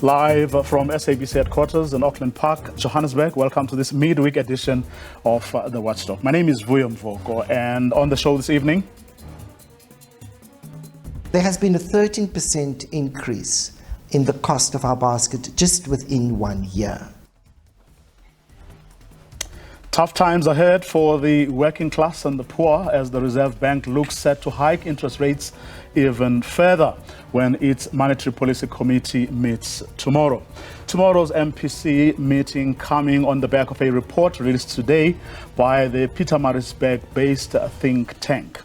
Live from SABC headquarters in Auckland Park, Johannesburg. Welcome to this midweek edition of the Watchdog. My name is Vuyo Mvoko, and on the show this evening, there has been a 13% increase in the cost of our basket just within 1 year. Tough times ahead for the working class and the poor as the Reserve Bank looks set to hike interest rates even further when its Monetary Policy Committee meets tomorrow. Tomorrow's MPC meeting coming on the back of a report released today by the Pietermaritzburg-based think tank.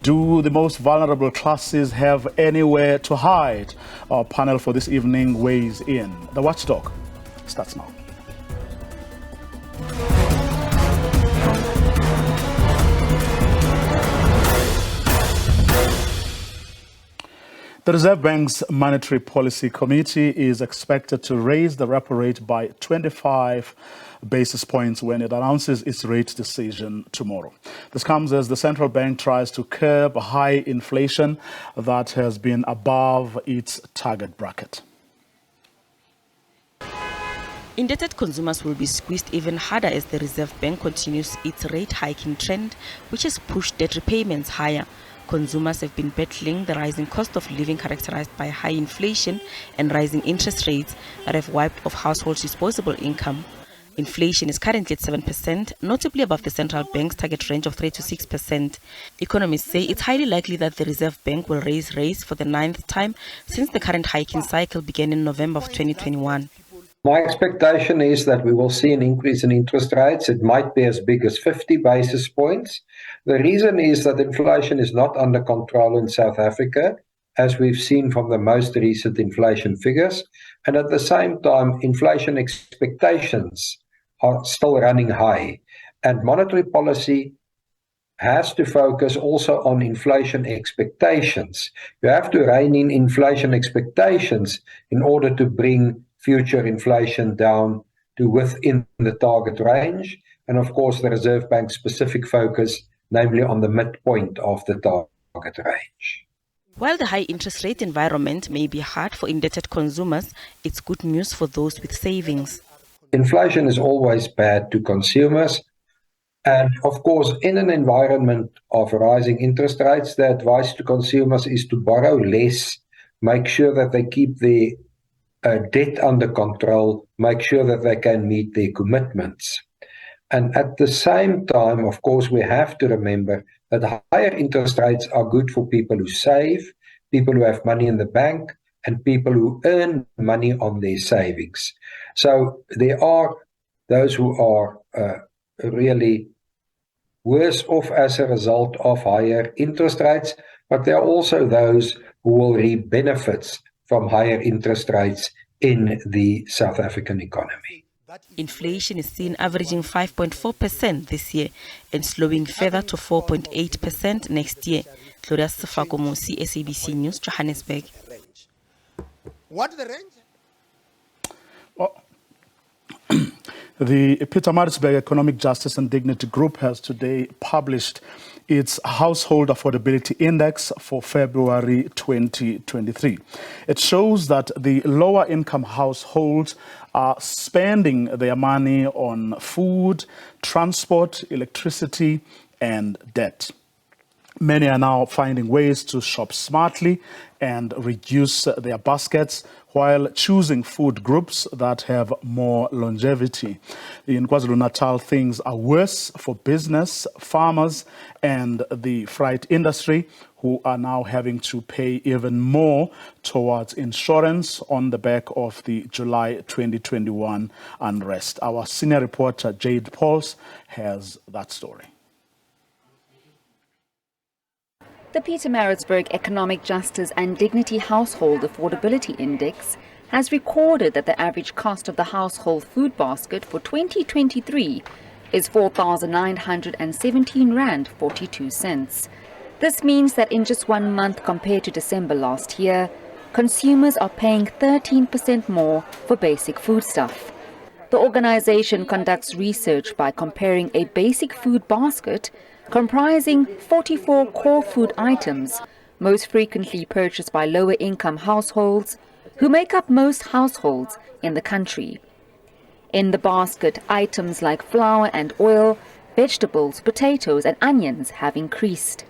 Do the most vulnerable classes have anywhere to hide? Our panel for this evening weighs in. The Watchdog starts now. The Reserve Bank's Monetary Policy Committee is expected to raise the repo rate by 25 basis points when it announces its rate decision tomorrow. This comes as the central bank tries to curb high inflation that has been above its target bracket. Indebted consumers will be squeezed even harder as the Reserve Bank continues its rate hiking trend, which has pushed debt repayments higher. Consumers have been battling the rising cost of living characterized by high inflation and rising interest rates that have wiped off households' disposable income. Inflation is currently at 7%, notably above the central bank's target range of 3 to 6%. Economists say it's highly likely that the Reserve Bank will raise rates for the 9th time since the current hiking cycle began in November of 2021. My expectation is that we will see an increase in interest rates. It might be as big as 50 basis points. The reason is that inflation is not under control in South Africa, as we've seen from the most recent inflation figures. And at the same time, inflation expectations are still running high. And monetary policy has to focus also on inflation expectations. You have to rein in inflation expectations in order to bring future inflation down to within the target range, and of course the Reserve Bank's specific focus, namely on the midpoint of the target range. While the high interest rate environment may be hard for indebted consumers, it's good news for those with savings. Inflation is always bad to consumers, and of course in an environment of rising interest rates, the advice to consumers is to borrow less, make sure that they keep their debt under control, make sure that they can meet their commitments. And at the same time, of course, we have to remember that higher interest rates are good for people who save, people who have money in the bank, and people who earn money on their savings. So there are those who are really worse off as a result of higher interest rates, but there are also those who will reap benefits from higher interest rates in the South African economy. Inflation is seen averaging 5.4% this year and slowing further to 4.8% next year. Gloria Sifakomosi, SABC News, Johannesburg. What is the range? Well, the Pietermaritzburg Economic Justice and Dignity Group has today published its Household Affordability Index for February 2023. It shows that the lower income households are spending their money on food, transport, electricity, and debt. Many are now finding ways to shop smartly and reduce their baskets while choosing food groups that have more longevity. In KwaZulu-Natal, things are worse for business, farmers, and the freight industry, who are now having to pay even more towards insurance on the back of the July 2021 unrest. Our senior reporter, Jade Pauls, has that story. The Pietermaritzburg Economic Justice and Dignity Household Affordability Index has recorded that the average cost of the household food basket for 2023 is 4,917 Rand 42 cents. This means that in just 1 month compared to December last year, consumers are paying 13% more for basic foodstuff. The organization conducts research by comparing a basic food basket comprising 44 core food items, most frequently purchased by lower income households, who make up most households in the country. In the basket, items like flour and oil, vegetables, potatoes and onions have increased.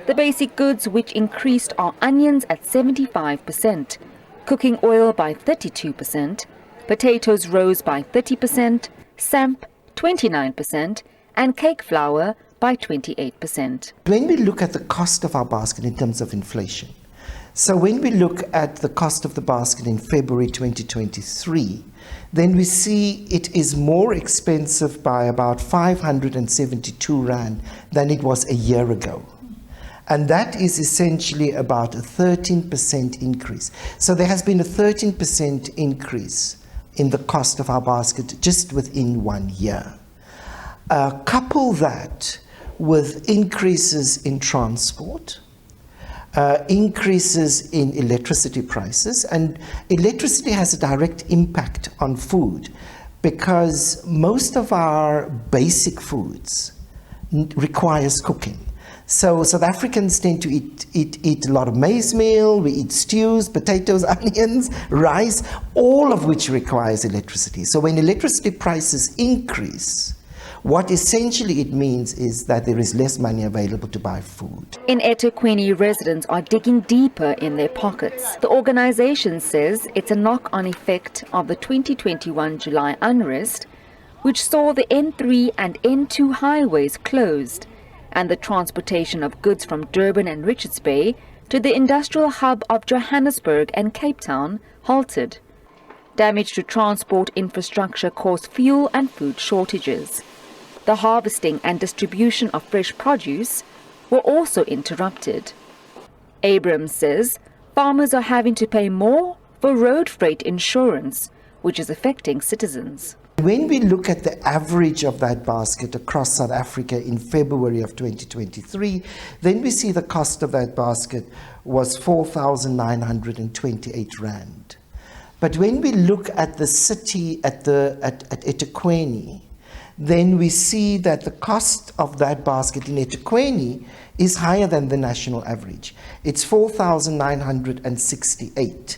The basic goods which increased are onions at 75%, cooking oil by 32%, potatoes rose by 30%, samp 29%, and cake flour by 28%. When we look at the cost of our basket in terms of inflation, so when we look at the cost of the basket in February 2023, then we see it is more expensive by about 572 Rand than it was a year ago. And that is essentially about a 13% increase. So there has been a 13% increase in the cost of our basket just within 1 year. Couple that with increases in transport, increases in electricity prices, and electricity has a direct impact on food because most of our basic foods requires cooking. So South Africans tend to eat a lot of maize meal, we eat stews, potatoes, onions, rice, all of which requires electricity. So when electricity prices increase, what essentially it means is that there is less money available to buy food. In eThekwini, residents are digging deeper in their pockets. The organization says it's a knock-on effect of the 2021 July unrest, which saw the N3 and N2 highways closed and the transportation of goods from Durban and Richards Bay to the industrial hub of Johannesburg and Cape Town halted. Damage to transport infrastructure caused fuel and food shortages. The harvesting and distribution of fresh produce were also interrupted. Abrams says farmers are having to pay more for road freight insurance, which is affecting citizens. When we look at the average of that basket across South Africa in February of 2023, then we see the cost of that basket was 4,928 Rand. But when we look at the city at eThekwini, then we see that the cost of that basket in eThekwini is higher than the national average. It's 4,968.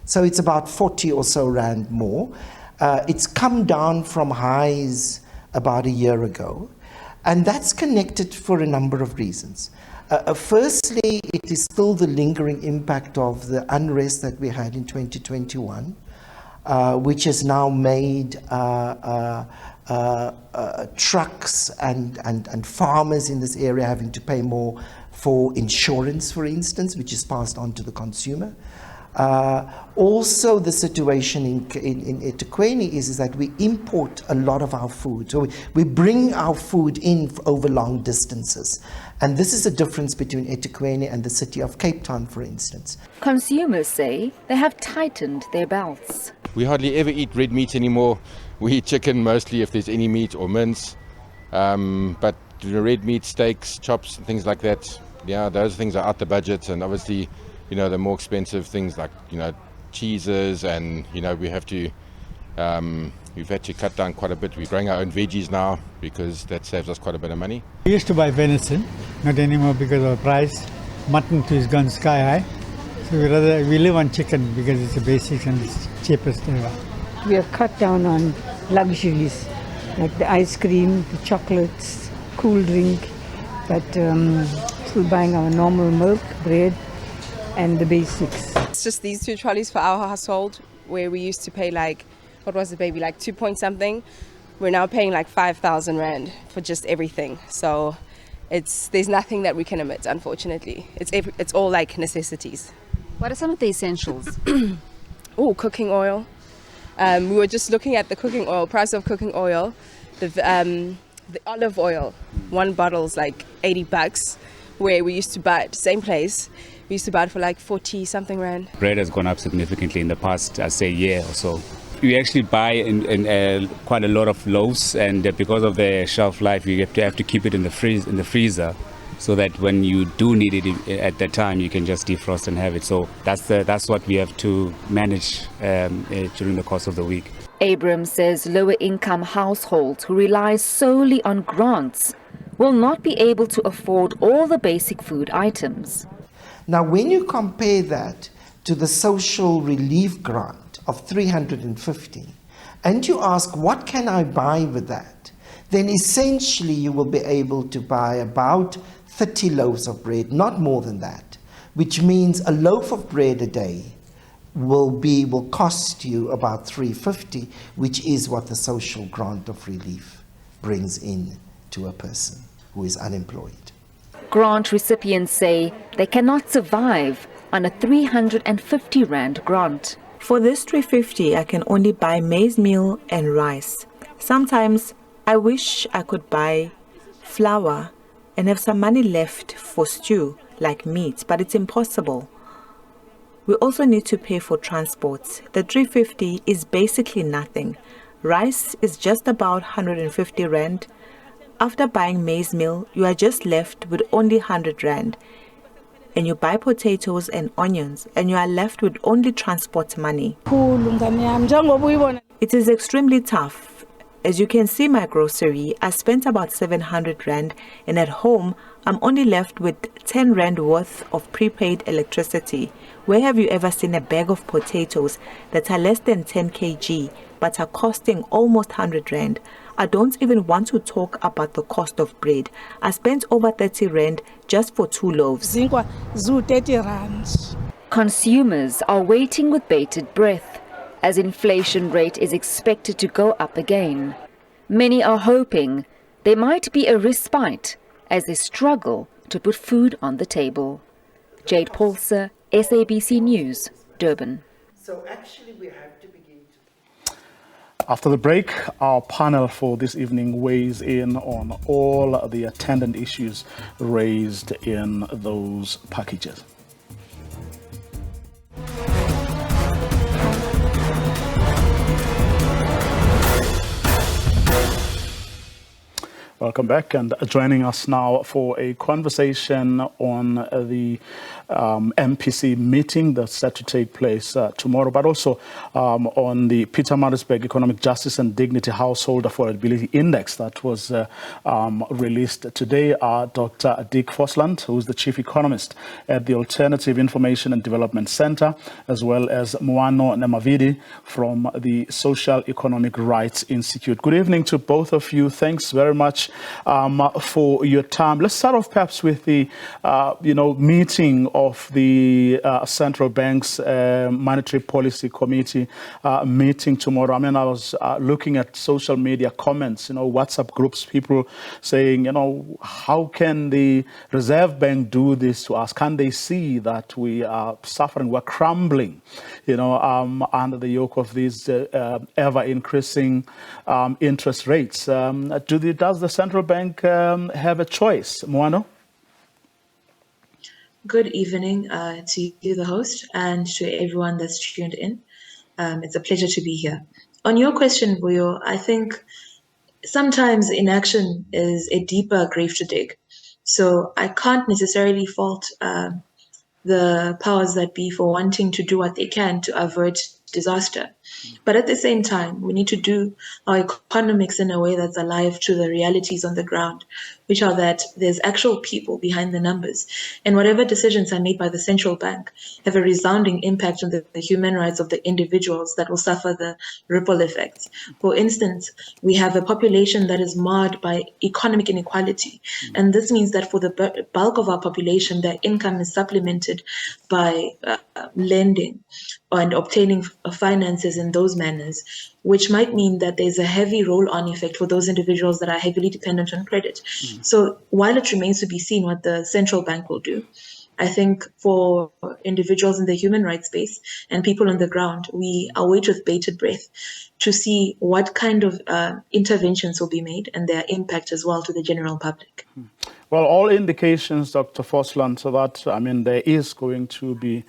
So it's about 40 or so Rand more. It's come down from highs about a year ago, and that's connected for a number of reasons. Firstly, it is still the lingering impact of the unrest that we had in 2021, which has now made trucks and farmers in this area having to pay more for insurance, for instance, which is passed on to the consumer. Also, the situation in eThekwini is that we import a lot of our food. So we bring our food in over long distances. And this is a difference between eThekwini and the city of Cape Town, for instance. Consumers say they have tightened their belts. We hardly ever eat red meat anymore. We eat chicken mostly if there's any meat or mince. But the red meat, steaks, chops and things like that, yeah, those things are out the budget. And obviously, the more expensive things like, cheeses and, we've had to cut down quite a bit. We're growing our own veggies now because that saves us quite a bit of money. We used to buy venison, not anymore because of the price. Mutton too has gone sky high. So we live on chicken because it's the basics and it's cheapest ever. We have cut down on luxuries like the ice cream, the chocolates, cool drink, but still buying our normal milk, bread, and the basics. It's just these 2 trolleys for our household, where we used to pay like 2 point something. We're now paying like 5,000 Rand for just everything. So there's nothing that we can omit, unfortunately. It's all like necessities. What are some of the essentials? Cooking oil. We were just looking at the cooking oil, price of cooking oil. The olive oil, 1 bottle's like 80 bucks, where we used to buy it, same place. We used to buy it for like 40 something Rand. Bread has gone up significantly in the past, I'd say, year or so. We actually buy in quite a lot of loaves, and because of the shelf life, you have to keep it in the freezer, so that when you do need it at that time, you can just defrost and have it. So that's what we have to manage during the course of the week. Abrams says lower-income households who rely solely on grants will not be able to afford all the basic food items. Now, when you compare that to the social relief grant of 350, and you ask, what can I buy with that? Then essentially you will be able to buy about 30 loaves of bread, not more than that, which means a loaf of bread a day will cost you about 350, which is what the social grant of relief brings in to a person who is unemployed. Grant recipients say they cannot survive on a 350 Rand grant. For this 350, I can only buy maize meal and rice. Sometimes I wish I could buy flour and have some money left for stew, like meat, but it's impossible. We also need to pay for transport. The 350 is basically nothing. Rice is just about 150 Rand. After buying maize meal, you are just left with only 100 Rand. And you buy potatoes and onions, and you are left with only transport money. It is extremely tough. As you can see my grocery, I spent about 700 Rand, and at home, I'm only left with 10 Rand worth of prepaid electricity. Where have you ever seen a bag of potatoes that are less than 10 kg, but are costing almost 100 Rand? I don't even want to talk about the cost of bread. I spent over 30 Rand just for 2 loaves. Consumers are waiting with bated breath as inflation rate is expected to go up again. Many are hoping there might be a respite as they struggle to put food on the table. Jade Paulser, SABC News, Durban. So actually we have to begin. After the break, our panel for this evening weighs in on all the attendant issues raised in those packages. Welcome back, and joining us now for a conversation on the MPC meeting that's set to take place tomorrow, but also on the Pietermaritzburg Economic Justice and Dignity Household Affordability Index that was released today. Dr. Dick Fosland, who is the Chief Economist at the Alternative Information and Development Center, as well as Moano Nemavidi from the Social Economic Rights Institute. Good evening to both of you. Thanks very much for your time. Let's start off perhaps with the meeting of the Central Bank's Monetary Policy Committee meeting tomorrow. I mean, I was looking at social media comments, WhatsApp groups, people saying, how can the Reserve Bank do this to us? Can they see that we are suffering, we're crumbling, under the yoke of these ever-increasing interest rates? Does the Central Bank have a choice? Moano? Good evening to you, the host, and to everyone that's tuned in. It's a pleasure to be here. On your question, Vuyo, I think sometimes inaction is a deeper grave to dig. So I can't necessarily fault the powers that be for wanting to do what they can to avert disaster. But at the same time, we need to do our economics in a way that's alive to the realities on the ground, which are that there's actual people behind the numbers. And whatever decisions are made by the central bank have a resounding impact on the human rights of the individuals that will suffer the ripple effects. For instance, we have a population that is marred by economic inequality. And this means that for the bulk of our population, their income is supplemented by lending and obtaining finances in those manners, which might mean that there's a heavy roll-on effect for those individuals that are heavily dependent on credit. So while it remains to be seen what the central bank will do, I think for individuals in the human rights space and people on the ground, we await with bated breath to see what kind of interventions will be made and their impact as well to the general public. Well, all indications, Dr. Fosland, so that, there is going to be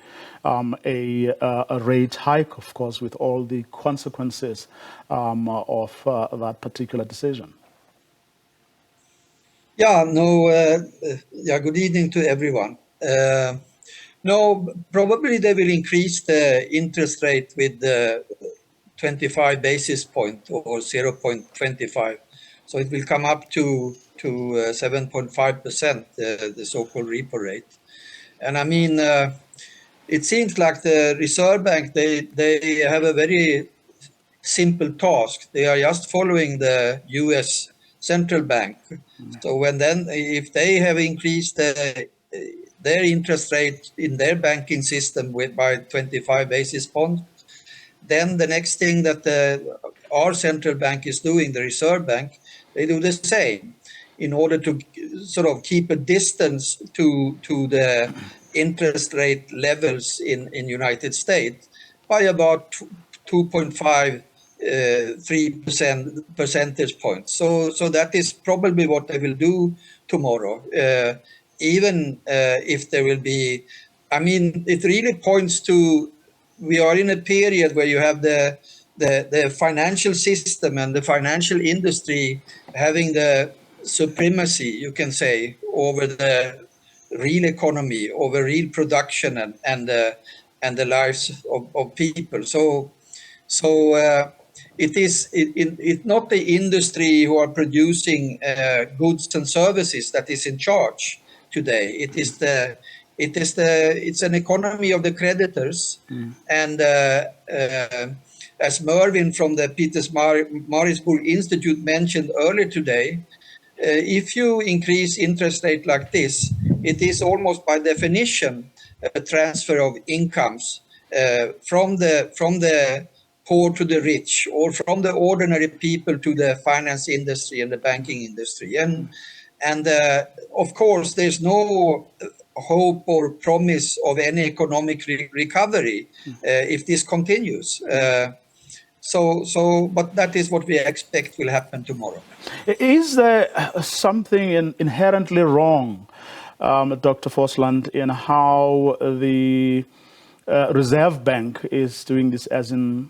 a rate hike, of course, with all the consequences of that particular decision. Good evening to everyone. Probably they will increase the interest rate with 25 basis point or 0.25. So it will come up to 7.5%, the so-called repo rate. And it seems like the Reserve Bank, they have a very simple task. They are just following the US central bank. So if they have increased their interest rate in their banking system by 25 basis points, then the next thing that our central bank is doing, the Reserve Bank, they do the same in order to sort of keep a distance to the interest rate levels in United States by about 2.5 3% percentage points. So that is probably what they will do tomorrow. Even if there will be, I mean, it really points to, we are in a period where you have the financial system and the financial industry having the supremacy, you can say, over the real economy, over real production and the lives of people. So it's not the industry who are producing goods and services that is in charge today. It's an economy of the creditors, and as Mervyn from the Pietermaritzburg Institute mentioned earlier today, if you increase interest rate like this, it is almost by definition a transfer of incomes from the poor to the rich, or from the ordinary people to the finance industry and the banking industry. And of course, there's no hope or promise of any economic recovery if this continues. But that is what we expect will happen tomorrow. Is there something inherently wrong, Dr. Forsland, in how the Reserve Bank is doing this, as in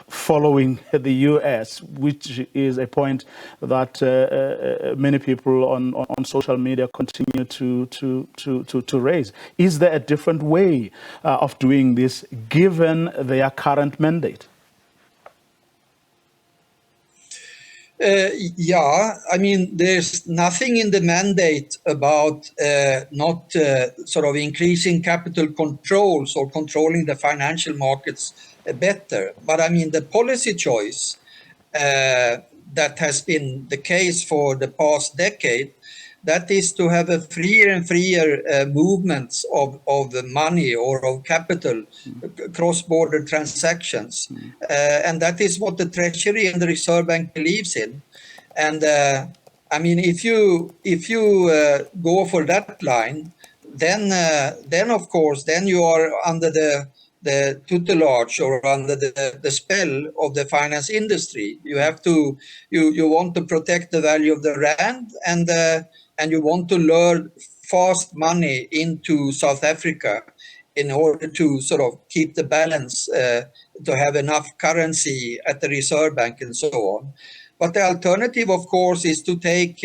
following the US, which is a point that many people on social media continue to raise? Is there a different way of doing this given their current mandate? Yeah, I mean, there's nothing in the mandate about not sort of increasing capital controls or controlling the financial markets better. But I mean, the policy choice that has been the case for the past decade, that is to have a freer and freer movements of money or of capital, cross-border transactions. And that is what the Treasury and the Reserve Bank believes in. And I mean, if you go for that line, then of course, then you are under the tutelage or under the spell of the finance industry. You have to, you want to protect the value of the rand, and you want to lure fast money into South Africa in order to sort of keep the balance, to have enough currency at the Reserve Bank and so on. But the alternative, of course, is to take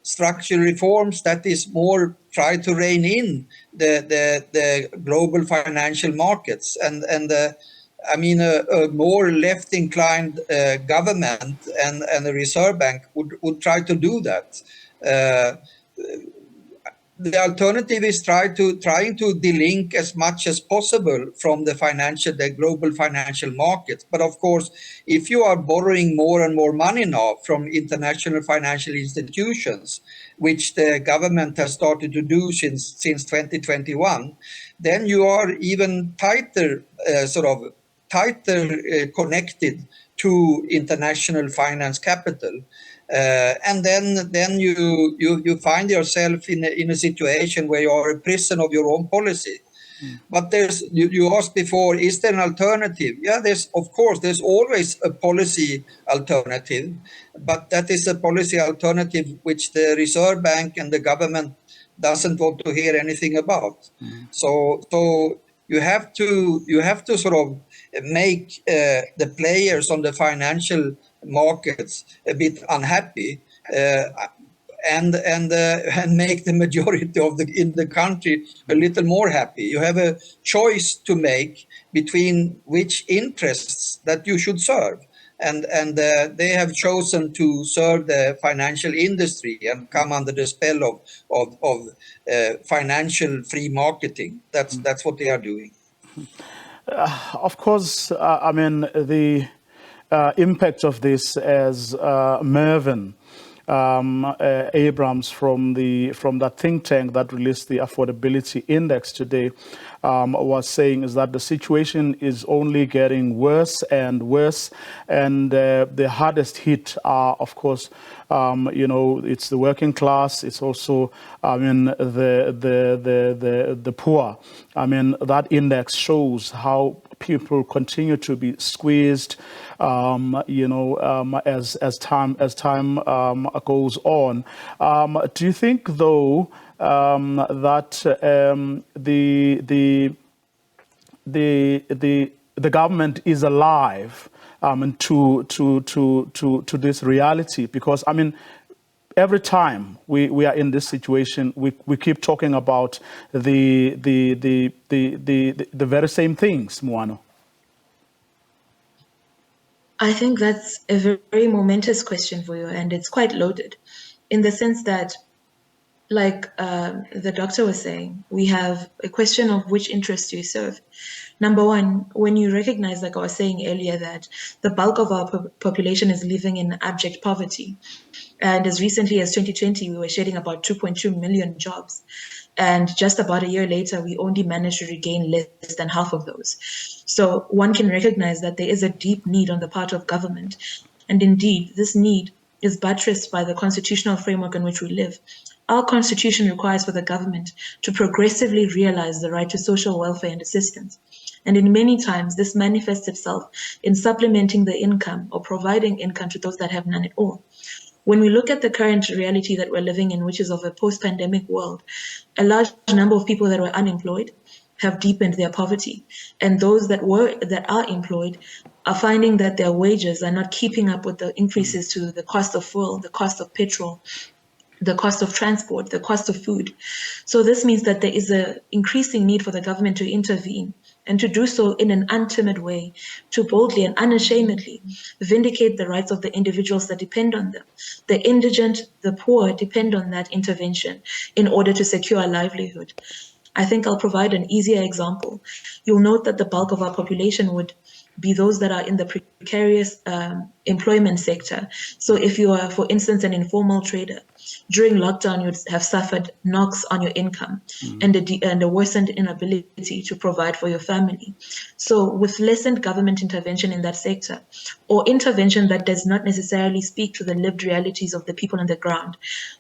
structural reforms that is more try to rein in the global financial markets. And I mean, a more left-inclined government and the Reserve Bank would try to do that. The alternative is trying to delink as much as possible from the global financial markets. But of course, if you are borrowing more and more money now from international financial institutions, which the government has started to do since 2021, then you are even tighter, connected to international finance capital. And then you find yourself in a situation where you are a prisoner of your own policy. But you asked before, is there an alternative? Yeah, there's always a policy alternative, but that is a policy alternative which the Reserve Bank and the government doesn't want to hear anything about. So you have to sort of make the players on the financial markets a bit unhappy, and make the majority in the country a little more happy. You have a choice to make between which interests that you should serve, and they have chosen to serve the financial industry and come under the spell of financial free marketing. That's what they are doing. Of course, I mean, the impact of this, as Mervyn Abrams from that think tank that released the affordability index today was saying, is that the situation is only getting worse and worse, and the hardest hit are, of course, it's the working class. It's also, I mean, the poor. I mean, that index shows how people continue to be squeezed, as time goes on. Do you think, though, that the government is alive to this reality? Because, I mean, every time we are in this situation, we keep talking about the very same things, Moano. I think that's a very momentous question for you, and it's quite loaded in the sense that, like the doctor was saying, we have a question of which interests do you serve. Number one, when you recognize, like I was saying earlier, that the bulk of our population is living in abject poverty. And as recently as 2020, we were shedding about 2.2 million jobs. And just about a year later, we only managed to regain less than half of those. So one can recognize that there is a deep need on the part of government. And indeed, this need is buttressed by the constitutional framework in which we live. Our constitution requires for the government to progressively realize the right to social welfare and assistance. And in many times, this manifests itself in supplementing the income or providing income to those that have none at all. When we look at the current reality that we're living in, which is of a post-pandemic world, a large number of people that were unemployed have deepened their poverty. And those that are employed are finding that their wages are not keeping up with the increases to the cost of fuel, the cost of petrol, the cost of transport, the cost of food. So this means that there is an increasing need for the government to intervene, and to do so in an untimid way, to boldly and unashamedly vindicate the rights of the individuals that depend on them. The indigent, the poor depend on that intervention in order to secure a livelihood. I think I'll provide an easier example. You'll note that the bulk of our population would be those that are in the precarious employment sector. So if you are, for instance, an informal trader, during lockdown, you would have suffered knocks on your income and a worsened inability to provide for your family. So with lessened government intervention in that sector, or intervention that does not necessarily speak to the lived realities of the people on the ground,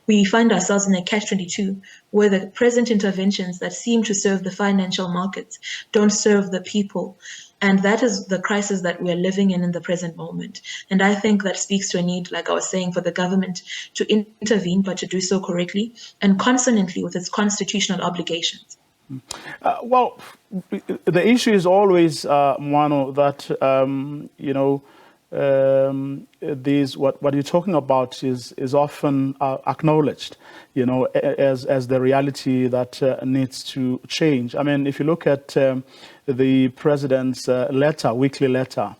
we find ourselves in a catch-22 where the present interventions that seem to serve the financial markets don't serve the people. And that is the crisis that we're living in the present moment. And I think that speaks to a need, like I was saying, for the government to intervene, but to do so correctly and consonantly with its constitutional obligations. Well, the issue is always, Moano, that, what you're talking about is often acknowledged, as the reality that needs to change. I mean, if you look at the president's weekly letter,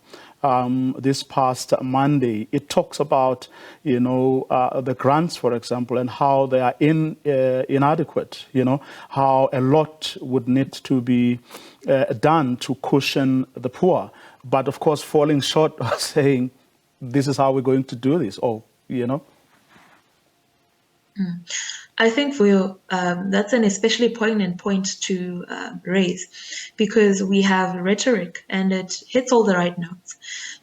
this past Monday, it talks about, the grants, for example, and how they are inadequate, how a lot would need to be done to cushion the poor. But of course, falling short of saying, this is how we're going to do this, I think for you, that's an especially poignant point to raise, because we have rhetoric and it hits all the right notes.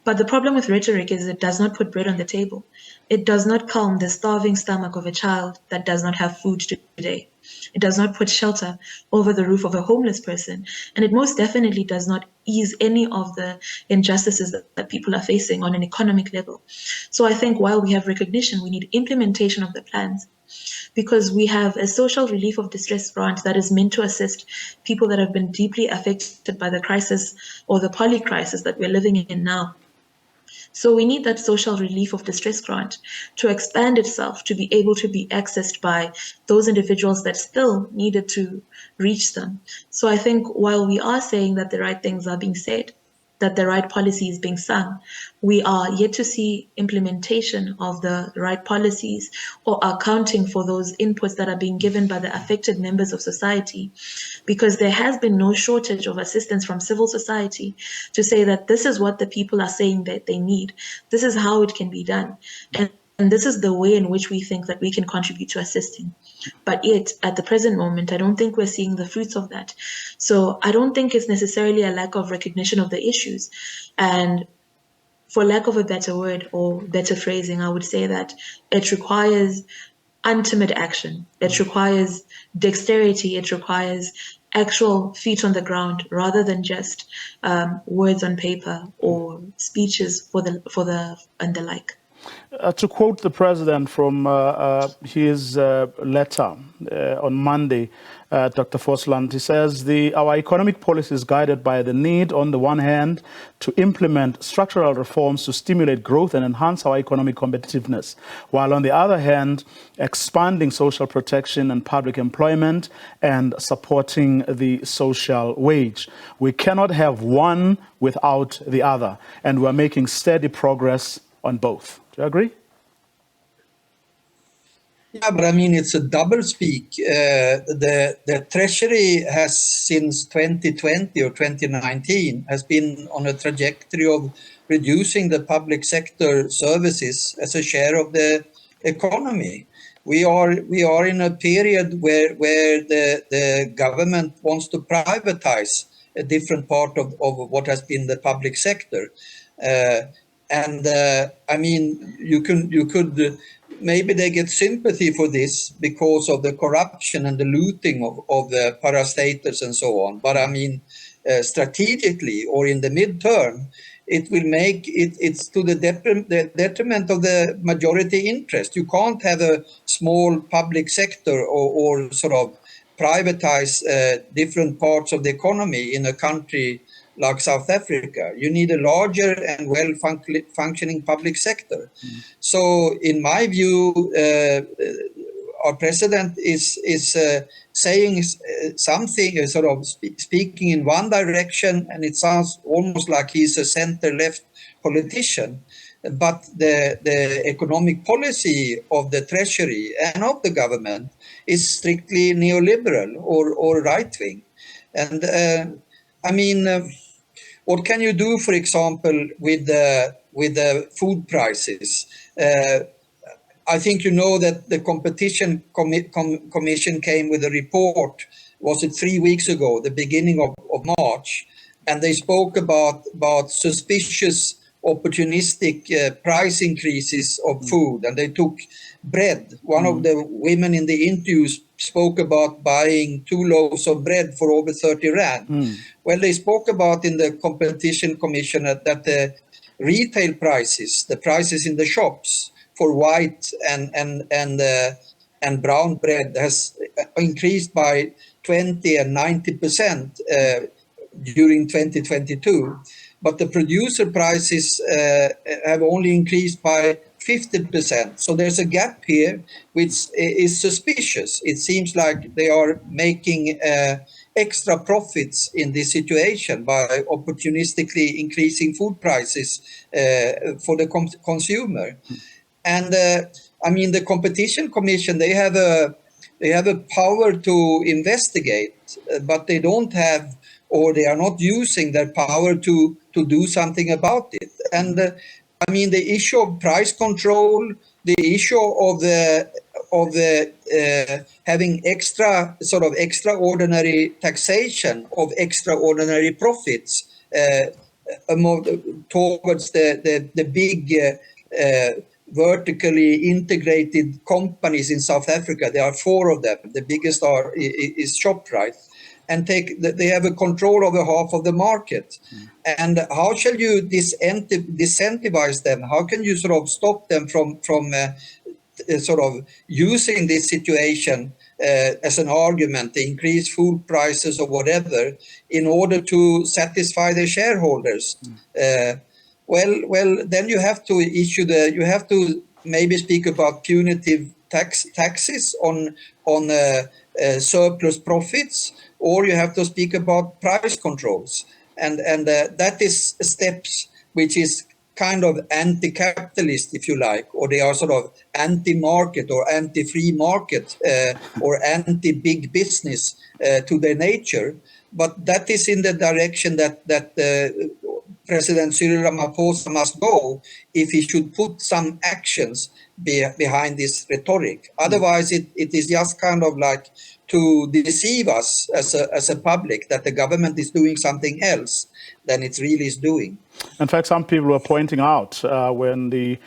But the problem with rhetoric is it does not put bread on the table. It does not calm the starving stomach of a child that does not have food today. It does not put shelter over the roof of a homeless person. And it most definitely does not ease any of the injustices that people are facing on an economic level. So I think while we have recognition, we need implementation of the plans, because we have a social relief of distress grant that is meant to assist people that have been deeply affected by the crisis or the poly-crisis that we're living in now. So we need that social relief of distress grant to expand itself to be able to be accessed by those individuals that still needed to reach them. So I think while we are saying that the right things are being said, that the right policy is being sung. We are yet to see implementation of the right policies or accounting for those inputs that are being given by the affected members of society, because there has been no shortage of assistance from civil society to say that this is what the people are saying that they need. This is how it can be done. And this is the way in which we think that we can contribute to assisting. But yet, at the present moment, I don't think we're seeing the fruits of that. So I don't think it's necessarily a lack of recognition of the issues. And for lack of a better word or better phrasing, I would say that it requires untimid action. It requires dexterity. It requires actual feet on the ground rather than just words on paper or speeches for the and the like. To quote the president from his letter on Monday, Dr. Forsland, he says, our economic policy is guided by the need, on the one hand, to implement structural reforms to stimulate growth and enhance our economic competitiveness, while on the other hand, expanding social protection and public employment and supporting the social wage. We cannot have one without the other, and we're making steady progress on both. Do you agree? Yeah, but I mean, it's a double speak. The Treasury has, since 2020 or 2019, has been on a trajectory of reducing the public sector services as a share of the economy. We are in a period where the government wants to privatize a different part of what has been the public sector. I mean, you could maybe they get sympathy for this because of the corruption and the looting of the parastatals and so on. But I mean, strategically or in the midterm, it will make it's to the detriment of the majority interest. You can't have a small public sector or sort of privatize different parts of the economy in a country like South Africa. You need a larger and well-functioning public sector. So in my view, our president is saying something, sort of speaking in one direction, and it sounds almost like he's a center-left politician. But the economic policy of the Treasury and of the government is strictly neoliberal or right-wing. And I mean, what can you do, for example, with the food prices? I think you know that the Competition Commission came with a report, was it 3 weeks ago, the beginning of March, and they spoke about suspicious, opportunistic price increases of food, and they took bread. One of the women in the interviews spoke about buying 2 loaves of bread for over 30 rand. Well, they spoke about in the Competition Commission that the retail prices, the prices in the shops for white and brown bread has increased by 20 and 90% during 2022. But the producer prices have only increased by 50%. So there's a gap here which is suspicious. It seems like they are making extra profits in this situation by opportunistically increasing food prices for the consumer. And I mean, the Competition Commission, they have a power to investigate, but they don't have, or they are not using their power to do something about it. And I mean, the issue of price control, the issue of the having extra sort of extraordinary taxation of extraordinary profits towards the big vertically integrated companies in South Africa. There are 4 of them. The biggest is Shoprite. And they have a control over half of the market. And how shall you disincentivize them? How can you sort of stop them from sort of using this situation as an argument to increase food prices or whatever in order to satisfy their shareholders? Well, then you have to you have to maybe speak about punitive taxes on surplus profits, or you have to speak about price controls. and that is steps which is kind of anti-capitalist, if you like, or they are sort of anti-market or anti-free market or anti-big business to their nature. But that is in the direction that President Cyril Ramaphosa must go if he should put some actions behind this rhetoric. Otherwise, it is just kind of like to deceive us as a public that the government is doing something else than it really is doing. In fact, some people were pointing out when the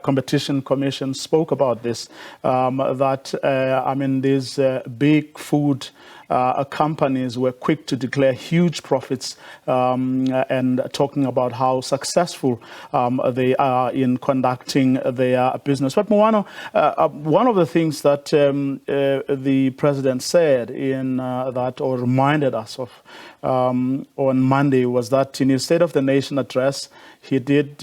Competition Commission spoke about this, that, I mean, these big food companies were quick to declare huge profits and talking about how successful they are in conducting their business. But Moano, one of the things that the president said in that, or reminded us of on Monday, was that in his State of the Nation address, he did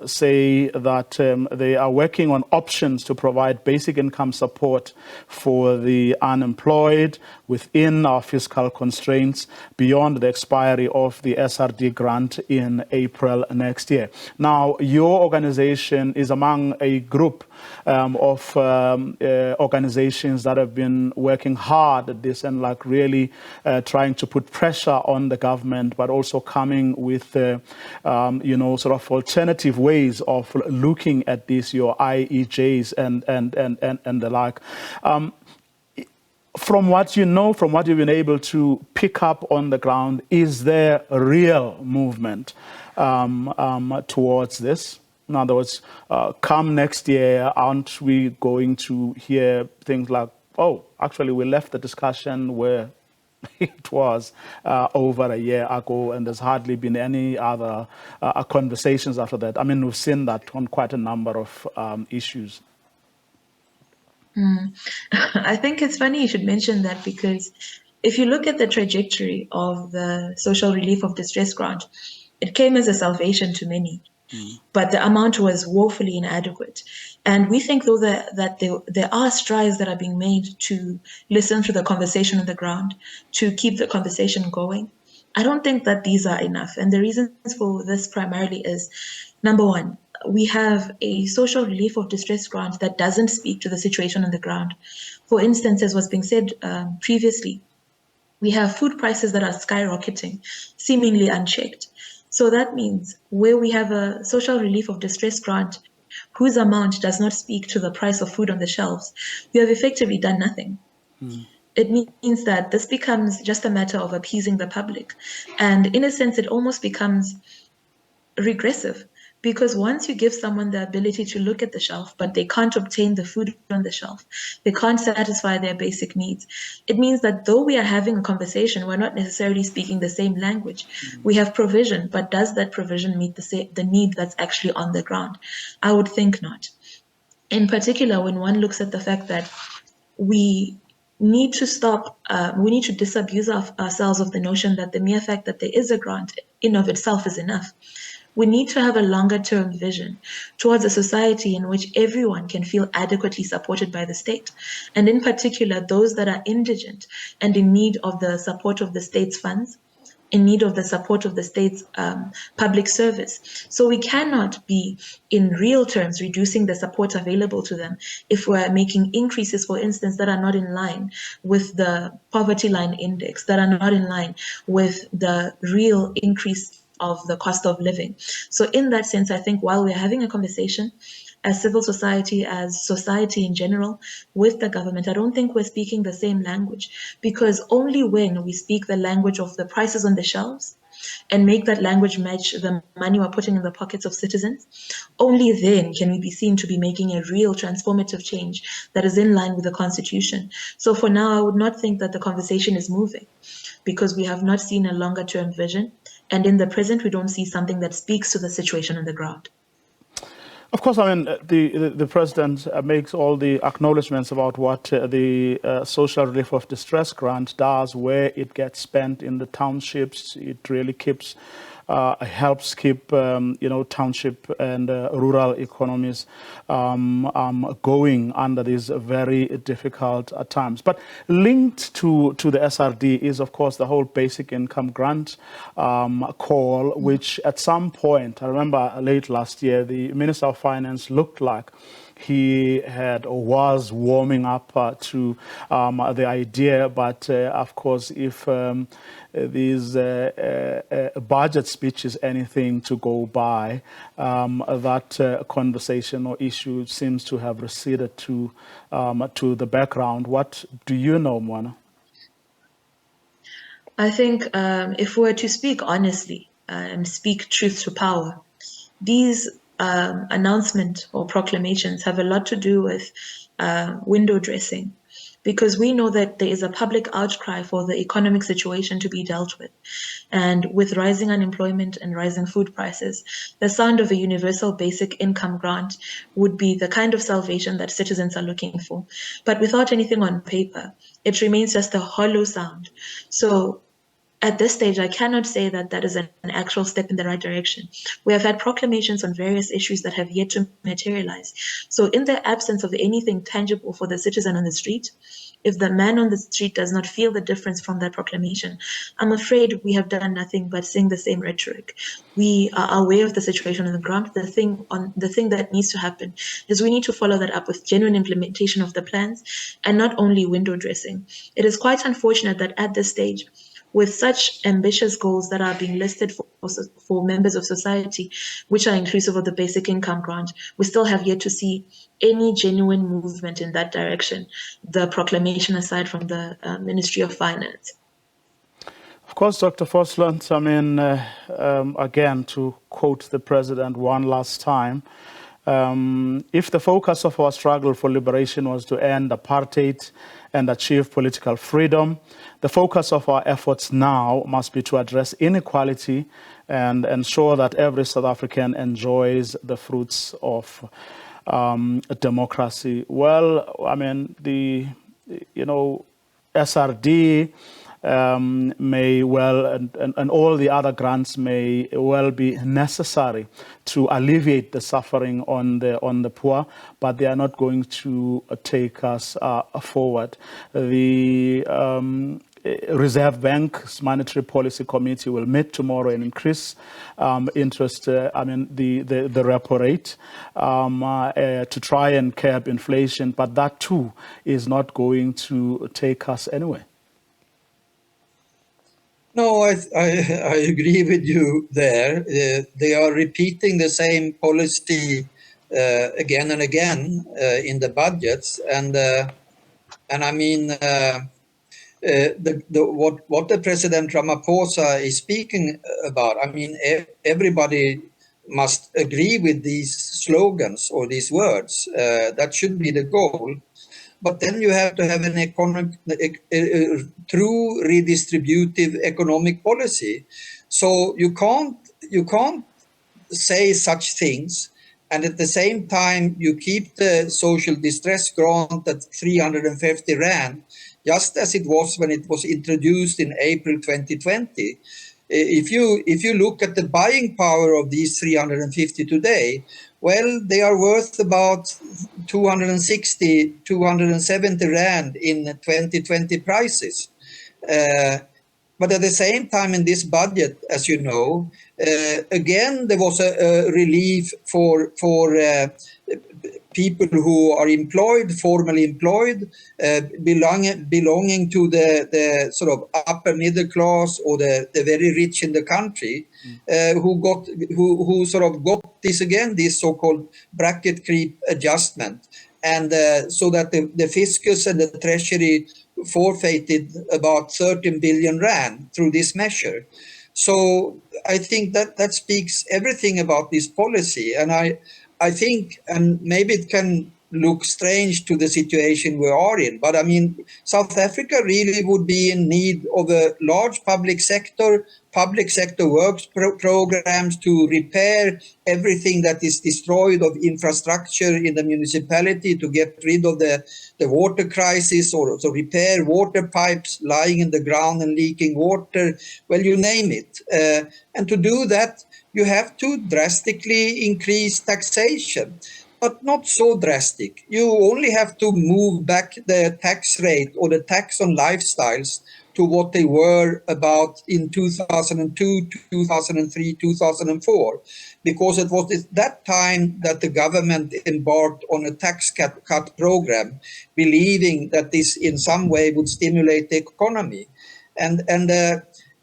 say that they are working on options to provide basic income support for the unemployed within our fiscal constraints beyond the expiry of the SRD grant in April next year. Now, your organization is among a group of organizations that have been working hard at this and like really trying to put pressure on the government, but also coming with, you know, sort of alternative ways of looking at this, your IEJs and the like. From what you know, from what you've been able to pick up on the ground, is there a real movement towards this? In other words, come next year, aren't we going to hear things like, oh, actually we left the discussion where it was over a year ago, and there's hardly been any other conversations after that? I mean, we've seen that on quite a number of issues. I think it's funny you should mention that, because if you look at the trajectory of the social relief of distress grant, it came as a salvation to many, but the amount was woefully inadequate. And we think, though, that there are strides that are being made to listen to the conversation on the ground, to keep the conversation going. I don't think that these are enough. And the reasons for this primarily is, number one, we have a social relief of distress grant that doesn't speak to the situation on the ground. For instance, as was being said previously, we have food prices that are skyrocketing, seemingly unchecked. So that means where we have a social relief of distress grant whose amount does not speak to the price of food on the shelves, we have effectively done nothing. It means that this becomes just a matter of appeasing the public. And in a sense, it almost becomes regressive. Because once you give someone the ability to look at the shelf, but they can't obtain the food on the shelf, they can't satisfy their basic needs, it means that though we are having a conversation, we're not necessarily speaking the same language. We have provision, but does that provision meet the need that's actually on the ground? I would think not. In particular, when one looks at the fact that we need to stop, we need to disabuse ourselves of the notion that the mere fact that there is a grant in of itself is enough. We need to have a longer-term vision towards a society in which everyone can feel adequately supported by the state, and in particular, those that are indigent and in need of the support of the state's funds, in need of the support of the state's public service. So we cannot be, in real terms, reducing the support available to them if we're making increases, for instance, that are not in line with the poverty line index, that are not in line with the real increase of the cost of living. So in that sense, I think while we're having a conversation as civil society, as society in general, with the government, I don't think we're speaking the same language, because only when we speak the language of the prices on the shelves and make that language match the money we're putting in the pockets of citizens, only then can we be seen to be making a real transformative change that is in line with the Constitution. So for now, I would not think that the conversation is moving, because we have not seen a longer term vision. And in the present, we don't see something that speaks to the situation on the ground. Of course, I mean, the president makes all the acknowledgements about what the social relief of distress grant does, where it gets spent in the townships. It really keeps helps keep township and rural economies going under these very difficult times. But linked to the SRD is, of course, the whole basic income grant call, which at some point, I remember late last year, the Minister of Finance looked like he had or was warming up to the idea, but of course, if these budget speech is anything to go by, that conversation or issue seems to have receded to the background. What do you know, Moana? I think if we were to speak honestly and speak truth to power, these announcements or proclamations have a lot to do with window dressing, because we know that there is a public outcry for the economic situation to be dealt with. And with rising unemployment and rising food prices, the sound of a universal basic income grant would be the kind of salvation that citizens are looking for. But without anything on paper, it remains just a hollow sound. So at this stage, I cannot say that that is an actual step in the right direction. We have had proclamations on various issues that have yet to materialize. So in the absence of anything tangible for the citizen on the street, if the man on the street does not feel the difference from that proclamation, I'm afraid we have done nothing but sing the same rhetoric. We are aware of the situation on the ground. The thing that needs to happen is we need to follow that up with genuine implementation of the plans and not only window dressing. It is quite unfortunate that at this stage, with such ambitious goals that are being listed for members of society, which are inclusive of the basic income grant, we still have yet to see any genuine movement in that direction, the proclamation aside from the Ministry of Finance. Of course, Dr. Fosland, I mean, again, to quote the president one last time, if the focus of our struggle for liberation was to end apartheid and achieve political freedom, the focus of our efforts now must be to address inequality and ensure that every South African enjoys the fruits of democracy. Well, I mean, the SRD may well, and all the other grants may well be necessary to alleviate the suffering on the poor, but they are not going to take us forward. The Reserve Bank's Monetary Policy Committee will meet tomorrow and increase interest, the repo rate to try and curb inflation, but that too is not going to take us anywhere. No, I agree with you there. They are repeating the same policy again and again in the budgets, and I mean what the President Ramaphosa is speaking about. I mean, everybody must agree with these slogans or these words. That should be the goal. But then you have to have an true redistributive economic policy. So you can't say such things, and at the same time you keep the social distress grant at 350 rand, just as it was when it was introduced in April 2020. If you look at the buying power of these 350 today, well, they are worth about 260, 270 rand in 2020 prices. But at the same time in this budget, as you know, again, there was a relief for people who are employed, formally employed, belonging to the sort of upper middle class or the very rich in the country, who sort of got this so-called bracket creep adjustment, and so that the fiscus and the treasury forfeited about 13 billion rand through this measure. So I think that speaks everything about this policy, and I think, and maybe it can look strange to the situation we are in. But I mean, South Africa really would be in need of a large public sector works programs to repair everything that is destroyed of infrastructure in the municipality, to get rid of the water crisis, or to repair water pipes lying in the ground and leaking water. Well, you name it. And to do that, you have to drastically increase taxation, but not so drastic. You only have to move back the tax rate or the tax on lifestyles to what they were about in 2002, 2003, 2004, because it was at that time that the government embarked on a tax cut program, believing that this in some way would stimulate the economy.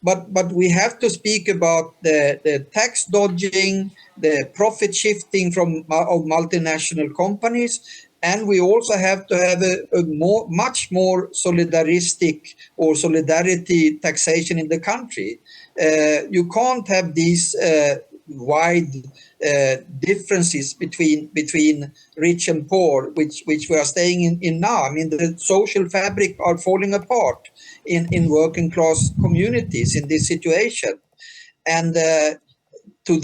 But we have to speak about the tax dodging, the profit shifting of multinational companies, and we also have to have much more solidarity taxation in the country. You can't have these wide differences between rich and poor, which we are staying in now. I mean, the social fabric are falling apart in working class communities in this situation, and to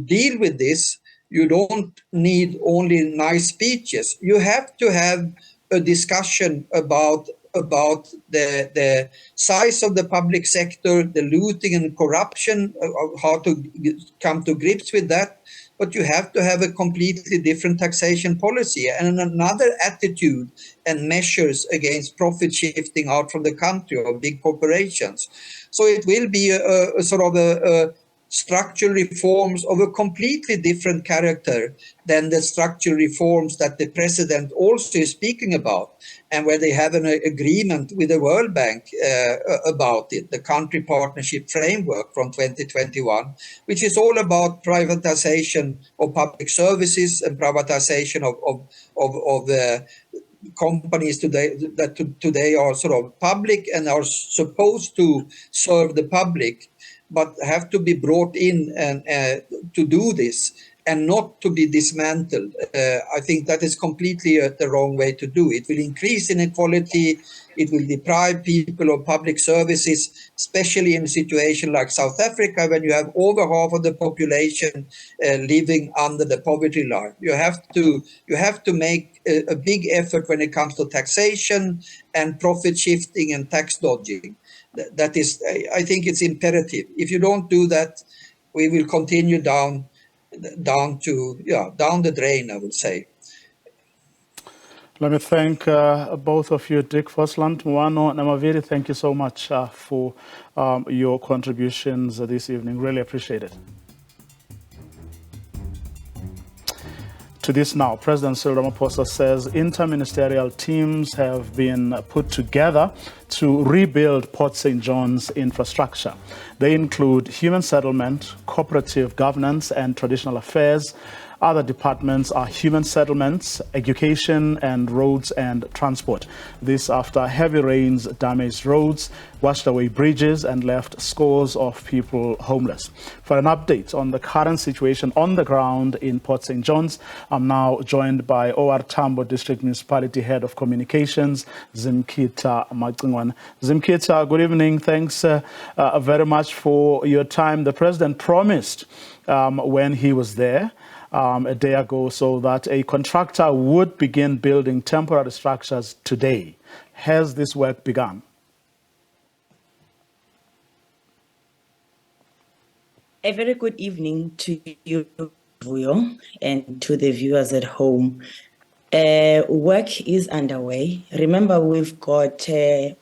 deal with this, you don't need only nice speeches. You have to have a discussion about the size of the public sector, the looting and corruption, how to come to grips with that. But you have to have a completely different taxation policy and another attitude and measures against profit shifting out from the country or big corporations. So it will be a structural reforms of a completely different character than the structural reforms that the president also is speaking about, and where they have an agreement with the World Bank about it, the country partnership framework from 2021, which is all about privatization of public services and privatization of companies today are sort of public and are supposed to serve the public, but have to be brought in and to do this and not to be dismantled. I think that is completely the wrong way to do it. It will increase inequality. It will deprive people of public services, especially in a situation like South Africa, when you have over half of the population living under the poverty line. You have to make a big effort when it comes to taxation and profit shifting and tax dodging. That is, I think it's imperative. If you don't do that, we will continue down the drain, I would say. Let me thank both of you, Dick Forsland, Moano Namaviri. Thank you so much for your contributions this evening. Really appreciate it. To this now, President Cyril Ramaphosa says interministerial teams have been put together to rebuild Port St. John's infrastructure. They include human settlement, cooperative governance, and traditional affairs. Other departments are human settlements, education, and roads and transport. This after heavy rains damaged roads, washed away bridges, and left scores of people homeless. For an update on the current situation on the ground in Port St. John's, I'm now joined by OR Tambo District Municipality Head of Communications, Zimkhitha Macingwane. Zimkhitha, good evening. Thanks very much for your time. The President promised when he was there a day ago, so that a contractor would begin building temporary structures today. Has this work begun? A very good evening to you, Vuyo, and to the viewers at home. Work is underway. Remember, we've got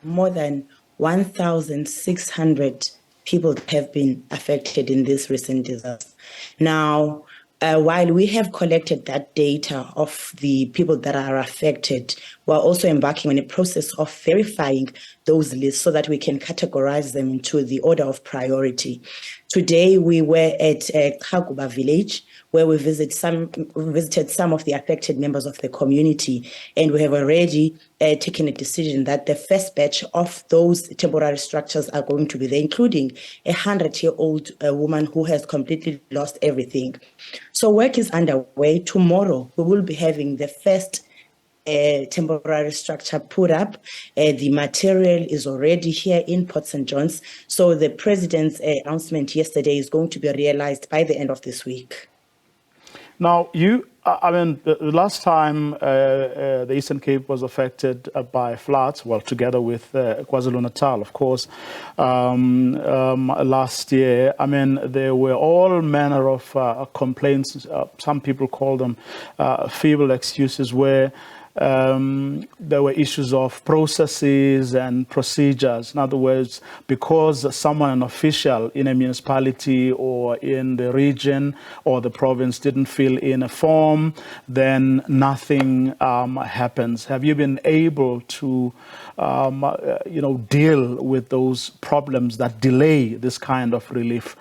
more than 1,600 people that have been affected in this recent disaster. Now, while we have collected that data of the people that are affected, we're also embarking on a process of verifying those lists so that we can categorize them into the order of priority. Today, we were at Kaguba village, where we visited some of the affected members of the community, and we have already taken a decision that the first batch of those temporary structures are going to be there, including a 100-year-old woman who has completely lost everything. So work is underway. Tomorrow, we will be having the first temporary structure put up. The material is already here in Port St. John's. So the president's announcement yesterday is going to be realized by the end of this week. Now, the last time the Eastern Cape was affected by floods, well, together with KwaZulu-Natal, of course, last year, there were all manner of complaints. Some people call them feeble excuses, where there were issues of processes and procedures. In other words, because someone, an official in a municipality or in the region or the province, didn't fill in a form, then nothing happens. Have you been able to deal with those problems that delay this kind of relief?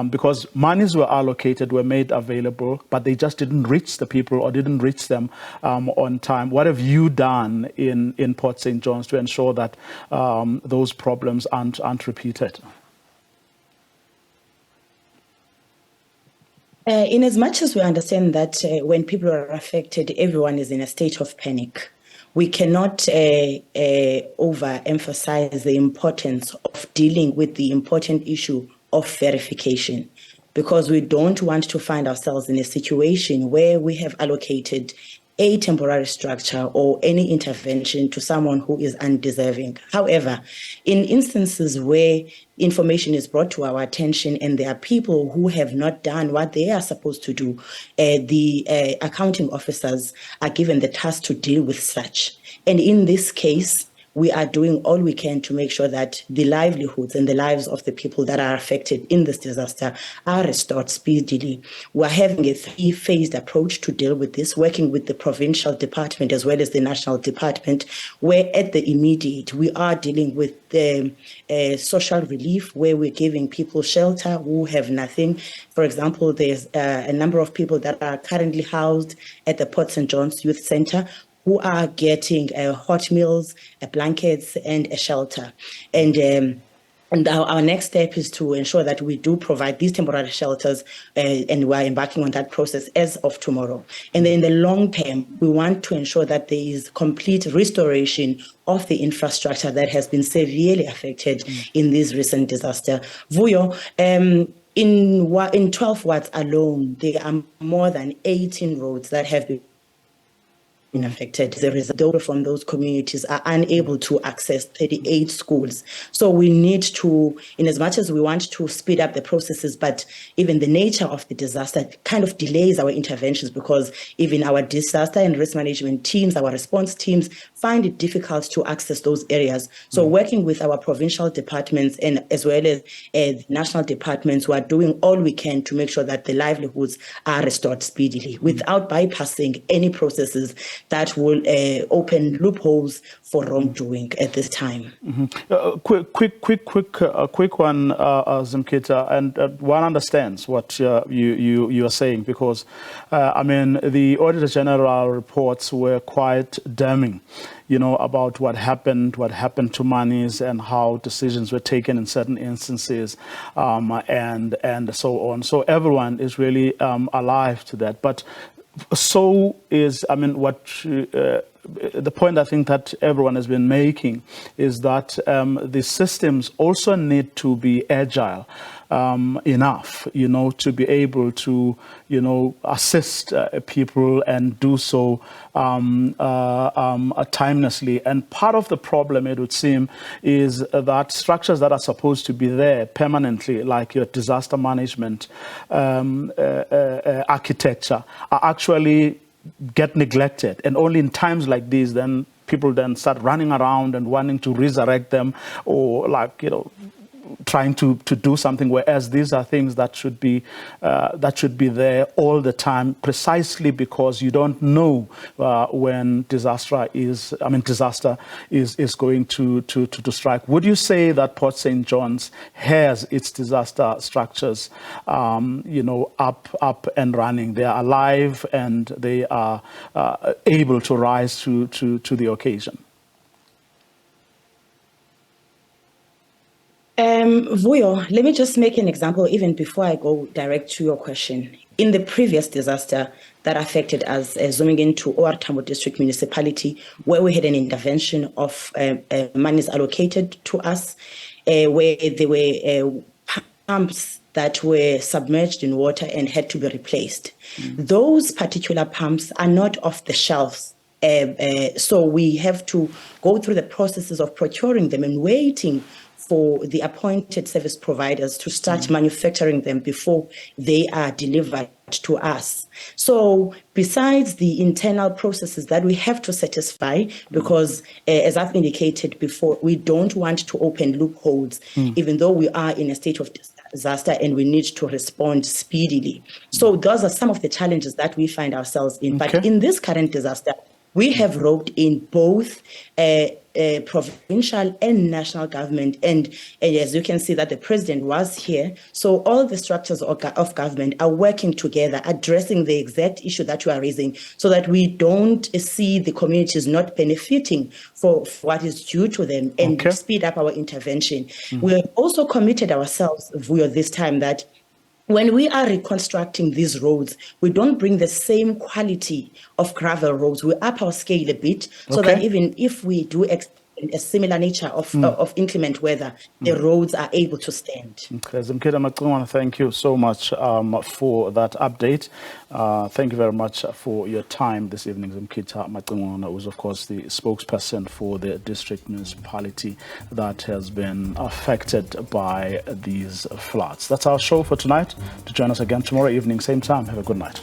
Because monies were allocated, were made available, but they just didn't reach the people or didn't reach them on time. What have you done in Port St. John's to ensure that those problems aren't repeated? In as much as we understand that when people are affected, everyone is in a state of panic, we cannot overemphasize the importance of dealing with the important issue of verification, because we don't want to find ourselves in a situation where we have allocated a temporary structure or any intervention to someone who is undeserving. However, in instances where information is brought to our attention and there are people who have not done what they are supposed to do, the accounting officers are given the task to deal with such. And in this case, we are doing all we can to make sure that the livelihoods and the lives of the people that are affected in this disaster are restored speedily. We're having a three-phased approach to deal with this, working with the provincial department as well as the national department, where at the immediate, we are dealing with the social relief, where we're giving people shelter who have nothing. For example, there's a number of people that are currently housed at the Port St. John's Youth Centre who are getting hot meals, blankets, and a shelter. And our next step is to ensure that we do provide these temporary shelters, and we're embarking on that process as of tomorrow. And then in the long term, we want to ensure that there is complete restoration of the infrastructure that has been severely affected in this recent disaster. Vuyo, in 12 wards alone, there are more than 18 roads that have been affected. As a result, from those communities are unable to access 38 schools. So we need to, in as much as we want to speed up the processes, but even the nature of the disaster kind of delays our interventions, because even our disaster and risk management teams, our response teams, find it difficult to access those areas. So working with our provincial departments and as well as the national departments, we are doing all we can to make sure that the livelihoods are restored speedily without bypassing any processes that will open loopholes for wrongdoing at this time. Quick one, Zimkita, and one understands what you are saying, because the Auditor General reports were quite damning, about what happened to monies and how decisions were taken in certain instances, and so on. So everyone is really alive to that, but so is, the point I think that everyone has been making is that the systems also need to be agile enough, to be able to, assist people and do so timelessly. And part of the problem, it would seem, is that structures that are supposed to be there permanently, like your disaster management architecture, are actually get neglected. And only in times like these, then people then start running around and wanting to resurrect them, or trying to do something, whereas these are things that should be there all the time, precisely because you don't know when disaster is going to strike. Would you say that Port St. John's has its disaster structures, up and running? They are alive and they are able to rise to the occasion? Vuyo, let me just make an example even before I go direct to your question. In the previous disaster that affected us, zooming into OR Tambo District Municipality, where we had an intervention of monies allocated to us, where there were pumps that were submerged in water and had to be replaced. Those particular pumps are not off the shelves. So we have to go through the processes of procuring them and waiting for the appointed service providers to start manufacturing them before they are delivered to us. So besides the internal processes that we have to satisfy, because as I've indicated before, we don't want to open loopholes, even though we are in a state of disaster and we need to respond speedily. So those are some of the challenges that we find ourselves in. Okay. But in this current disaster, we have roped in both provincial and national government, and as you can see that the president was here. So all the structures of government are working together, addressing the exact issue that you are raising, so that we don't see the communities not benefiting for what is due to them, and speed up our intervention. We have also committed ourselves, Vuyo, this time that when we are reconstructing these roads, we don't bring the same quality of gravel roads. We up our scale a bit so that even if we do a similar nature of inclement weather, the roads are able to stand. Okay, Zimkhitha Macingwana, thank you so much for that update. Thank you very much for your time this evening, Zimkhitha Macingwana, who is, of course, the spokesperson for the district municipality that has been affected by these floods. That's our show for tonight. To join us again tomorrow evening, same time. Have a good night.